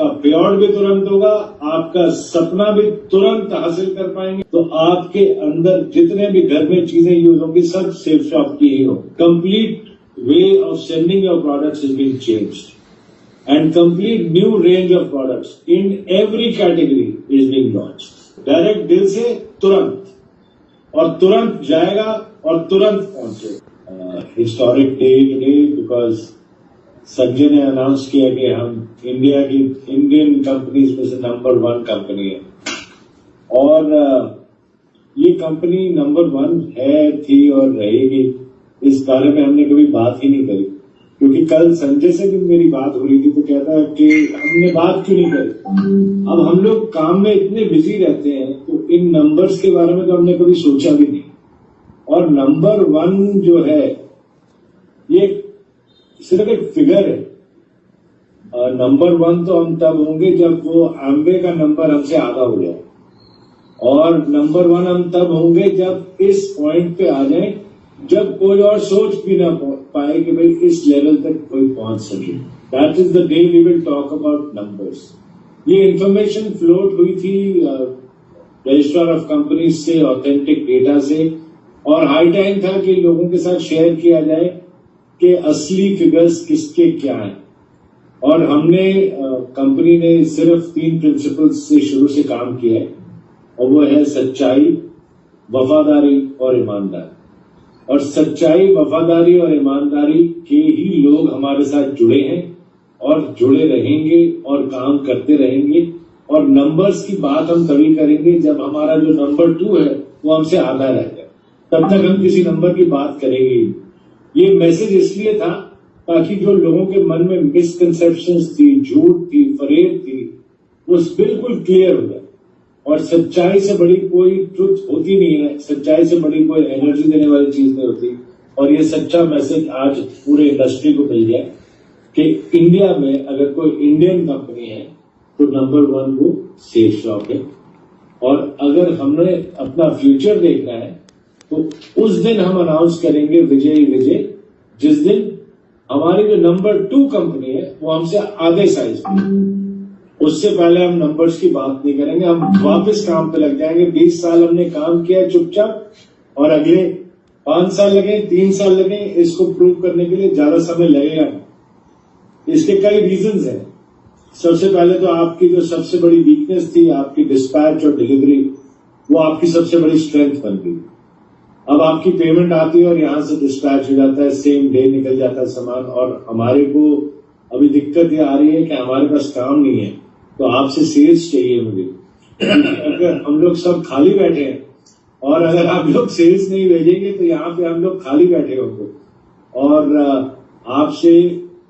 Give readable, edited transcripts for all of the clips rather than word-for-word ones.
आपका पे आउट भी तुरंत होगा, आपका सपना भी तुरंत हासिल कर पाएंगे। तो आपके अंदर जितने भी घर में चीजें यूज होंगी सब सेफ शॉप की ही हो। Complete way of sending your products is being changed and complete new range of products in every category is being launched. Direct दिल से तुरंत, और तुरंत जाएगा और तुरंत पहुंचेगा। Historic day today because Sanjay ने अनाउंस किया कि हम इंडियन कंपनीज में से नंबर 1 कंपनी है, और ये कंपनी नंबर 1 है, थी और रहेगी। इस बारे में हमने कभी बात ही नहीं करी, क्योंकि कल संजय से भी मेरी बात हो रही थी तो कहता है कि हमने बात क्यों नहीं करी। अब हम लोग काम में इतने बिजी रहते हैं तो इन नंबर्स के बारे में तो हमने कभी सोचा भी नहीं। और नंबर 1 जो है ये सिर्फ एक फिगर है। नंबर 1 तो हम तब होंगे जब वो एम्वे का नंबर हमसे आधा हो जाए, और नंबर 1 हम तब होंगे जब इस पॉइंट पे आ जाए जब कोई और सोच भी ना पाए कि भाई इस लेवल तक कोई पहुंच सके। That is the day we will talk about numbers. ये इंफॉर्मेशन फ्लोट हुई थी रजिस्ट्रार ऑफ कंपनीज से, ऑथेंटिक डेटा से, और हाई टाइम था कि लोगों के साथ शेयर किया जाए कि असली फिगर्स किसके क्या हैं। और हमने कंपनी ने सिर्फ 3 प्रिंसिपल्स से शुरू से काम किया है, और वो है सच्चाई, वफादारी और ईमानदारी। और सच्चाई, वफादारी और ईमानदारी के ही लोग हमारे साथ जुड़े हैं और जुड़े रहेंगे और काम करते रहेंगे। और नंबर्स की बात हम तभी करेंगे जब हमारा जो नंबर 2 है वो हमसे आधा रह जाए, तब तक हम किसी नंबर की बात करेंगे ही। ये मैसेज इसलिए था ताकि जो लोगों के मन में मिसकंसेप्शंस थी, झूठ थी, फरेब थी, वो बिल्कुल क्लियर हो जाए। और सच्चाई से बड़ी कोई ट्रुथ होती नहीं है, सच्चाई से बड़ी कोई एनर्जी देने वाली चीज नहीं होती। और ये सच्चा मैसेज आज पूरे इंडस्ट्री को मिल गया कि इंडिया में अगर कोई इंडियन कंपनी है तो नंबर 1 वो सेफ शॉप है। और अगर हमने अपना फ्यूचर देखना है तो उस दिन हम अनाउंस करेंगे विजय, जिस दिन हमारी जो नंबर 2 कंपनी है वो हमसे आधे साइज में। उससे पहले हम नंबर्स की बात नहीं करेंगे, हम वापस काम पे लग जाएंगे। 20 साल हमने काम किया चुपचाप, और अगले 5 साल लगे, 3 साल लगे, इसको प्रूव करने के लिए ज्यादा समय लगेगा नहीं। इसके कई रीजंस हैं। सबसे पहले तो आपकी जो सबसे बड़ी वीकनेस थी, आपकी डिस्पैच और डिलीवरी, वो आपकी सबसे बड़ी स्ट्रेंथ बन गई। अब आपकी पेमेंट आती है और यहां से डिस्पैच हो जाता है, सेम डे निकल जाता है सामान। और हमारे को अभी दिक्कत ये आ रही है कि हमारे पास काम नहीं है, तो आपसे सेल्स चाहिए मुझे। अगर हम लोग सब खाली बैठे हैं और अगर आप लोग सेल्स नहीं भेजेंगे तो यहाँ पे हम लोग खाली बैठे होंगे। और आपसे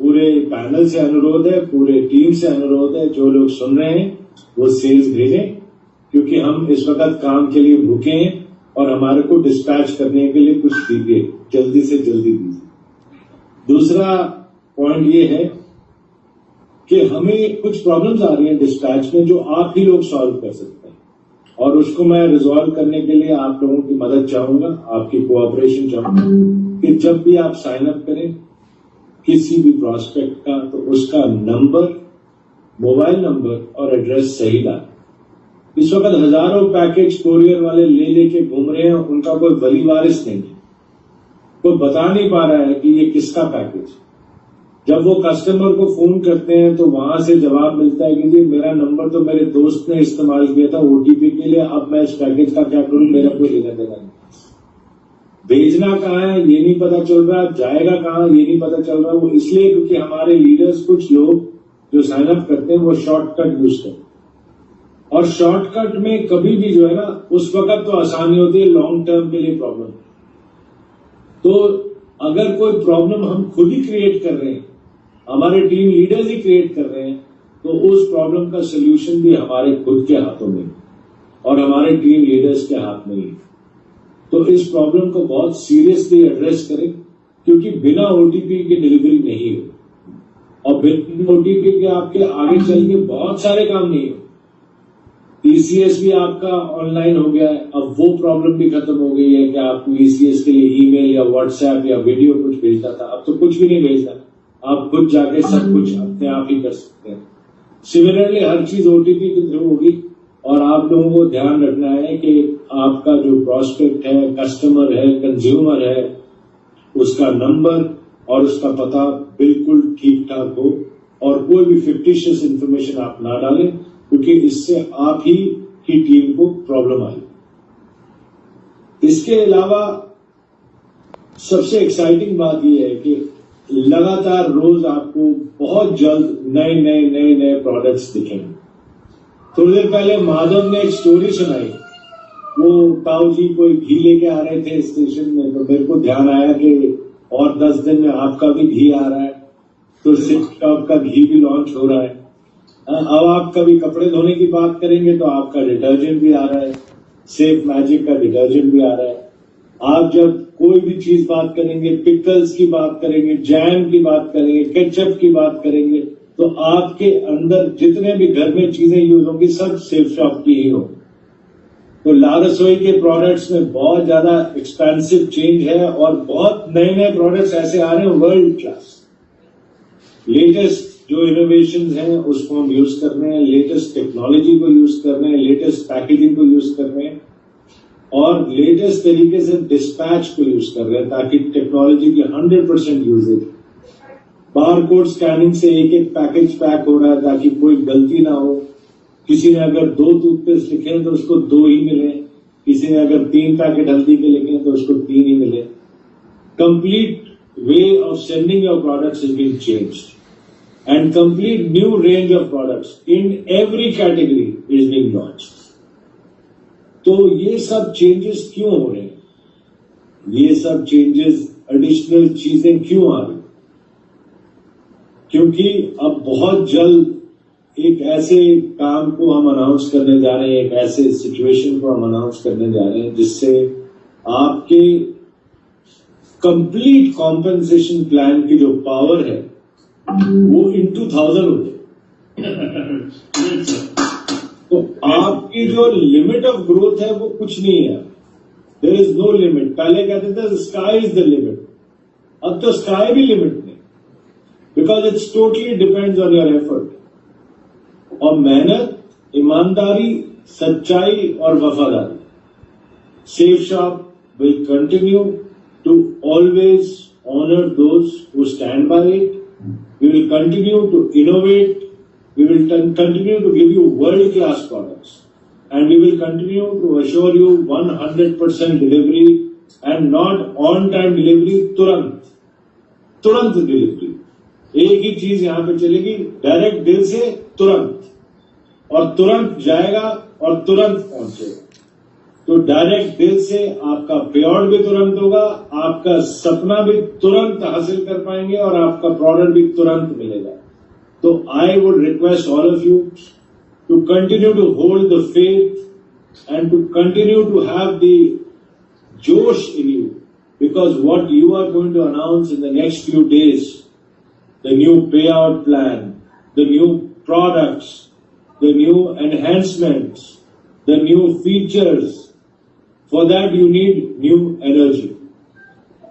पूरे पैनल से अनुरोध है, पूरे टीम से अनुरोध है, जो लोग सुन रहे हैं वो सेल्स भेजें, क्योंकि हम इस वक्त काम के लिए भूखे हैं और हमारे को डिस्पैच करने के लिए कुछ दीजिए, जल्दी से जल्दी दीजिए। दूसरा पॉइंट ये है कि हमें कुछ प्रॉब्लम्स आ रही हैं डिस्पैच में जो आप ही लोग सॉल्व कर सकते हैं, और उसको मैं रिजॉल्व करने के लिए आप लोगों की मदद चाहूंगा, आपकी कोऑपरेशन चाहूंगा कि जब भी आप साइन अप करें किसी भी प्रोस्पेक्ट का, तो उसका नंबर, मोबाइल नंबर और एड्रेस सही डालें। इस वक्त हजारों पैकेज कोरियर वाले ले लेके घूम रहे हैं, उनका कोई वली वारिस नहीं है, कोई बता नहीं पा रहा है कि ये किसका पैकेज। जब वो कस्टमर को फोन करते हैं तो वहां से जवाब मिलता है कि जी मेरा नंबर तो मेरे दोस्त ने इस्तेमाल किया था ओटीपी के लिए, अब मैं इस पैकेज का क्या करूं, मेरा कोई लेना देना नहीं। भेजना कहाँ है ये नहीं पता चल रहा, जाएगा कहाँ ये नहीं पता चल रहा। वो इसलिए क्योंकि हमारे लीडर्स, कुछ लोग जो साइन अप करते हैं वो शॉर्टकट यूज करते हैं, और शॉर्टकट में कभी भी जो है ना, उस वक्त तो आसानी होती है, लॉन्ग टर्म के लिए प्रॉब्लम। तो अगर कोई प्रॉब्लम हम खुद ही क्रिएट कर रहे हैं, हमारे टीम लीडर्स ही क्रिएट कर रहे हैं, तो उस प्रॉब्लम का सोल्यूशन भी हमारे खुद के हाथों में और हमारे टीम लीडर्स के हाथ में ही। तो इस प्रॉब्लम को बहुत सीरियसली एड्रेस करें, क्योंकि बिना ओटीपी की डिलीवरी नहीं हो, और बिना ओटीपी के आपके आगे चल के बहुत सारे काम नहीं हो। टीसीएस भी आपका ऑनलाइन हो गया है, अब वो प्रॉब्लम भी खत्म हो गई है कि आपको ईसीएस के लिए ईमेल या व्हाट्सएप या वीडियो कुछ भेजना था, अब तो कुछ भी नहीं भेजना, आप खुद जाके सब कुछ अपने आप ही कर सकते हैं। सिमिलरली हर चीज ओटीपी के थ्रू होगी और आप लोगों को ध्यान रखना है कि आपका जो प्रोस्पेक्ट है, कस्टमर है, कंज्यूमर है, उसका नंबर और उसका पता बिल्कुल ठीक ठाक हो और कोई भी फिक्टिशियस इंफॉर्मेशन आप ना डालें, क्योंकि इससे आप ही की टीम को प्रॉब्लम आई। इसके अलावा सबसे एक्साइटिंग बात यह है कि लगातार रोज आपको बहुत जल्द नए प्रोडक्ट्स दिखेंगे। थोड़ी देर पहले माधव ने एक स्टोरी सुनाई, वो ताऊ जी कोई घी लेके आ रहे थे स्टेशन में, तो मेरे को ध्यान आया कि और 10 दिन में आपका भी घी आ रहा है, तो सिल्क शॉप का घी भी लॉन्च हो रहा है। अब आप कभी कपड़े धोने की बात करेंगे तो आपका डिटर्जेंट भी आ रहा है, सेफ मैजिक का डिटर्जेंट भी आ रहा है। आप जब कोई भी चीज बात करेंगे, पिकल्स की बात करेंगे, जैम की बात करेंगे, केचप की बात करेंगे, तो आपके अंदर जितने भी घर में चीजें यूज होंगी सब सेफ शॉप की ही होगी। तो ला रसोई के प्रोडक्ट्स में बहुत ज्यादा एक्सपेंसिव चेंज है और बहुत नए प्रोडक्ट्स ऐसे आ रहे हैं वर्ल्ड क्लास। लेटेस्ट जो इनोवेशंस हैं उसको हम यूज कर रहे हैं, लेटेस्ट टेक्नोलॉजी को यूज कर रहे हैं, लेटेस्ट पैकेजिंग को यूज कर रहे हैं और लेटेस्ट तरीके से डिस्पैच को यूज कर रहे हैं ताकि टेक्नोलॉजी की 100% यूजेज। बारकोड स्कैनिंग से एक पैकेज पैक हो रहा है ताकि कोई गलती ना हो। किसी ने अगर 2 टूथपेस्ट लिखे हैं तो उसको 2 ही मिले, किसी ने अगर 3 पैकेट हल्दी के लिखे हैं तो उसको 3 ही मिले। Complete way of sending your products is being changed and complete new range of products in every category is being launched. तो ये सब चेंजेस क्यों हो रहे हैं? ये सब चेंजेस, एडिशनल चीजें क्यों आ रही? क्योंकि अब बहुत जल्द एक ऐसे काम को हम अनाउंस करने जा रहे हैं, एक ऐसे सिचुएशन को हम अनाउंस करने जा रहे हैं जिससे आपके कंप्लीट कॉम्पेंसेशन प्लान की जो पावर है वो into 1000 हो जाए। तो आपकी जो लिमिट ऑफ ग्रोथ है वो कुछ नहीं है, देयर इज नो लिमिट। पहले कहते थे स्काई इज द लिमिट, अब तो स्काई भी लिमिट नहीं, because it's totally depends on your effort. और मेहनत, ईमानदारी, सच्चाई और वफादारी। Safe shop will continue to always honor those who stand by it. We will continue to innovate. We will continue to give you world-class products. And we will continue to assure you 100% delivery and not on-time delivery, तुरंत delivery. एक ही चीज यहां पे चलेगी, direct दिल से तुरंत, और तुरंत जाएगा और तुरंत पहुंचेगा। तो डायरेक्ट दिल से आपका पे आउट भी तुरंत होगा, आपका सपना भी तुरंत हासिल कर पाएंगे और आपका प्रोडक्ट भी तुरंत मिलेगा। तो I would request all of you to continue to hold the faith and to continue to have the josh in you, because what you are going to announce in the next few days, the new payout plan, the new products, the new enhancements, the new features. For that you need new energy.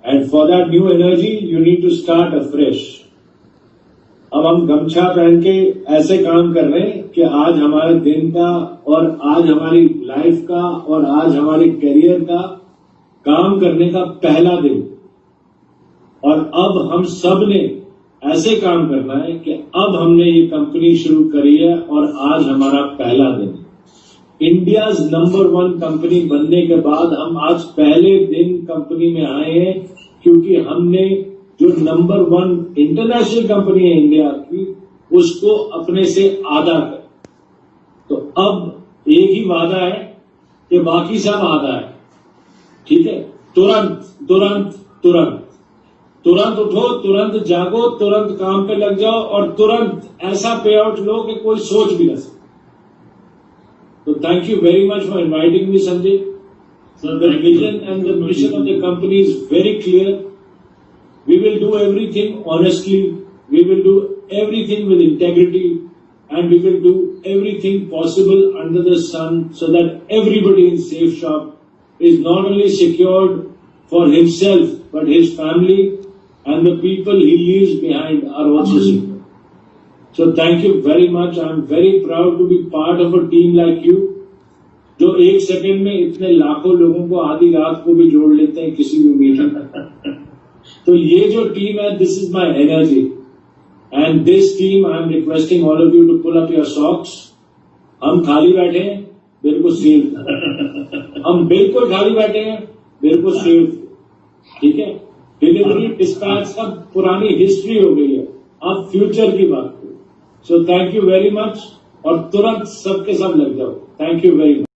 And for that new energy you need to start afresh. अब हम गमछा पहन के ऐसे काम कर रहे हैं कि आज हमारे दिन का और आज हमारी लाइफ का और आज हमारे करियर का काम करने का पहला दिन। और अब हम सब ने ऐसे काम करना है कि अब हमने ये कंपनी शुरू करी है और आज हमारा पहला दिन। इंडियाज नंबर 1 कंपनी बनने के बाद हम आज पहले दिन कंपनी में आए हैं, क्योंकि हमने जो नंबर 1 इंटरनेशनल कंपनी है इंडिया की, उसको अपने से आधा कर। तो अब एक ही वादा है कि बाकी सब आधा है, ठीक है? तुरंत तुरंत तुरंत तुरंत उठो, तुरंत जागो, तुरंत काम पे लग जाओ और तुरंत ऐसा पे आउट लो कि कोई सोच भी ना सके। तो thank you very much for inviting me, Sanjay. So the vision and the mission of the company is very clear. We will do everything honestly. We will do everything with integrity, and we will do everything possible under the sun so that everybody in Safe Shop is not only secured for himself but his family and the people he leaves behind are also secure. So thank you very much. I'm very proud to be part of a team like you, जो एक second में इतने लाखों लोगों को आधी रात को भी जोड़ लेते हैं किसी भी मीटिंग में। तो ये जो टीम है, this is my energy and this team I am requesting all of you to pull up your socks. हम खाली बैठे हैं, मेरे को सेव, हम बिल्कुल खाली बैठे हैं, मेरे को सेव, ठीक है। डिलीवरी डिस्पैच सब पुरानी हिस्ट्री हो गई है, अब फ्यूचर की बात करो। So thank you very much, और तुरंत सबके सब लग जाओ। Thank you very much.